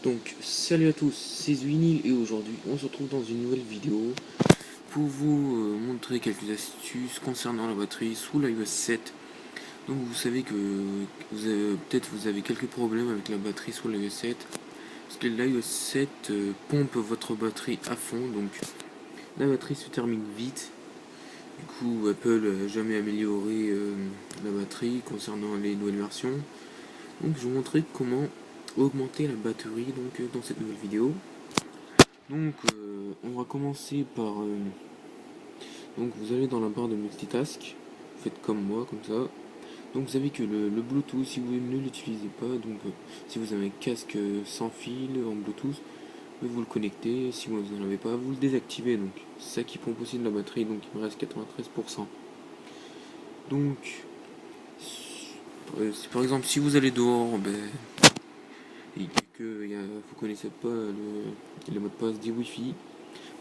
Donc salut à tous, c'est Zwinil et aujourd'hui on se retrouve dans une nouvelle vidéo pour vous montrer quelques astuces concernant la batterie sous l'iOS 7. Donc vous savez que peut-être vous avez quelques problèmes avec la batterie sous l'iOS 7 parce que l'iOS 7 pompe votre batterie à fond, donc la batterie se termine vite. Du coup Apple n'a jamais amélioré la batterie concernant les nouvelles versions. Donc je vais vous montrer comment augmenter la batterie dans cette nouvelle vidéo. Donc on va commencer par donc vous allez dans la barre de multitask, faites comme moi, comme ça. Donc vous savez que le Bluetooth, si vous ne l'utilisez pas, donc si vous avez un casque sans fil en Bluetooth, vous le connectez. Si vous n'en avez pas, vous le désactivez. Donc c'est ça qui pompe aussi de la batterie, donc il me reste 93%. Donc par exemple si vous allez dehors, et que vous connaissez pas le mot de passe dit Wi-Fi,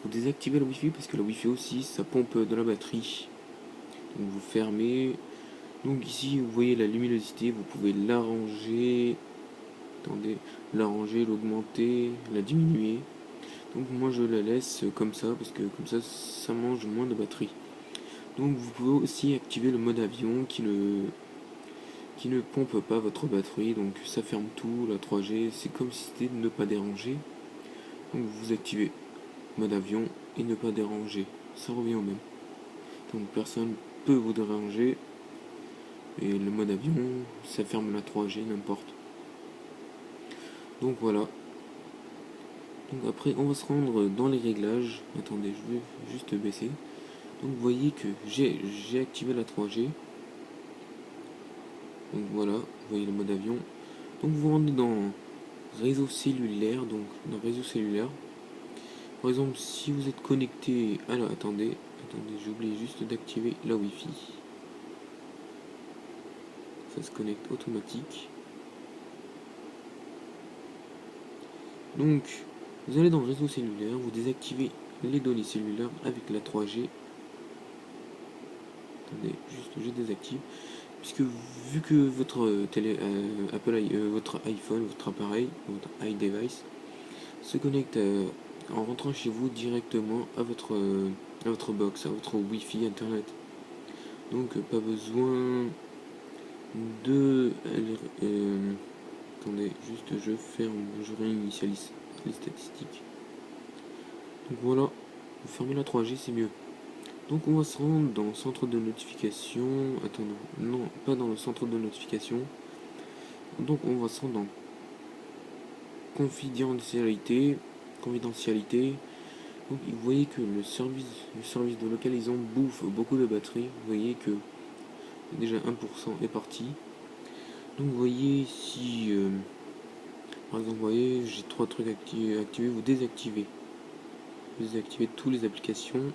vous désactivez le Wi-Fi parce que le Wi-Fi aussi ça pompe de la batterie. Donc vous fermez. Donc ici vous voyez la luminosité, vous pouvez l'arranger. Attendez, l'arranger, l'augmenter, la diminuer. Donc moi je la laisse comme ça parce que comme ça mange moins de batterie. Donc vous pouvez aussi activer le mode avion qui ne pompe pas votre batterie, donc ça ferme tout, la 3G, c'est comme si c'était de ne pas déranger. Donc vous activez mode avion et ne pas déranger, ça revient au même. Donc personne peut vous déranger. Et le mode avion, ça ferme la 3G, n'importe. Donc voilà. Donc après, on va se rendre dans les réglages. Attendez, je vais juste baisser. Donc vous voyez que j'ai activé la 3G. Donc voilà, vous voyez le mode avion. Donc vous rendez dans réseau cellulaire. Donc dans réseau cellulaire. Par exemple, si vous êtes connecté... Alors attendez, j'ai oublié juste d'activer la Wi-Fi. Ça se connecte automatique. Donc, vous allez dans le réseau cellulaire, vous désactivez les données cellulaires avec la 3G. Attendez, juste je désactive. Puisque vu que votre votre iPhone, votre appareil, votre iDevice se connecte en rentrant chez vous directement à votre box, à votre Wi-Fi internet. Donc pas besoin de attendez, juste je ferme, je réinitialise les statistiques. Donc voilà, vous fermez la 3G, c'est mieux. Donc on va se rendre dans le centre de notification. Attends, non, pas dans le centre de notification. Donc on va se rendre dans confidentialité. Donc vous voyez que le service de localisation bouffe beaucoup de batterie. Vous voyez que déjà 1% est parti. Donc vous voyez si par exemple, vous voyez, j'ai 3 trucs activés, vous désactivez. Vous désactivez toutes les applications.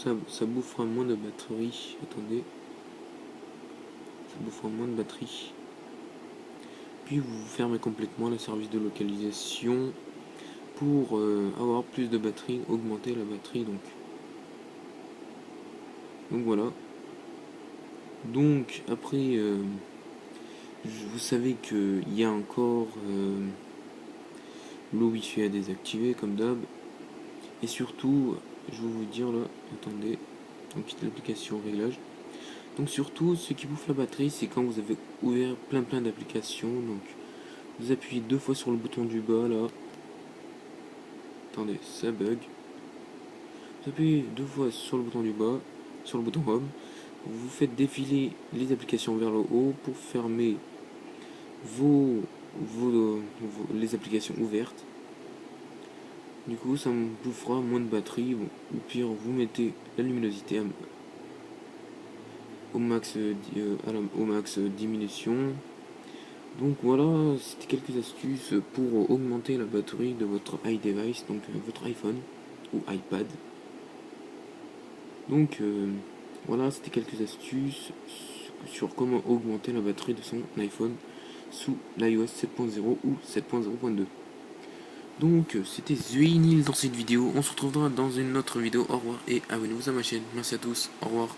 Comme ça bouffera moins de batterie. Attendez. Ça bouffera moins de batterie. Puis vous fermez complètement le service de localisation pour avoir plus de batterie, augmenter la batterie. Donc voilà. Donc après, vous savez qu'il y a encore le Wi-Fi à désactiver comme d'hab. Et surtout, je vais vous dire là, attendez, donc quitte l'application réglage. Donc surtout, ce qui bouffe la batterie, c'est quand vous avez ouvert plein d'applications. Donc vous appuyez 2 fois sur le bouton du bas là. Attendez, ça bug. Vous appuyez 2 fois sur le bouton du bas, sur le bouton Home. Vous faites défiler les applications vers le haut pour fermer les applications ouvertes. Du coup, ça me bouffera moins de batterie. Bon, au pire, vous mettez la luminosité au max diminution. Donc voilà, c'était quelques astuces pour augmenter la batterie de votre iDevice, donc votre iPhone ou iPad. Donc voilà, c'était quelques astuces sur comment augmenter la batterie de son iPhone sous l'iOS 7.0 ou 7.0.2. Donc c'était Zwinil dans cette vidéo. On se retrouvera dans une autre vidéo. Au revoir et abonnez-vous à ma chaîne. Merci à tous. Au revoir.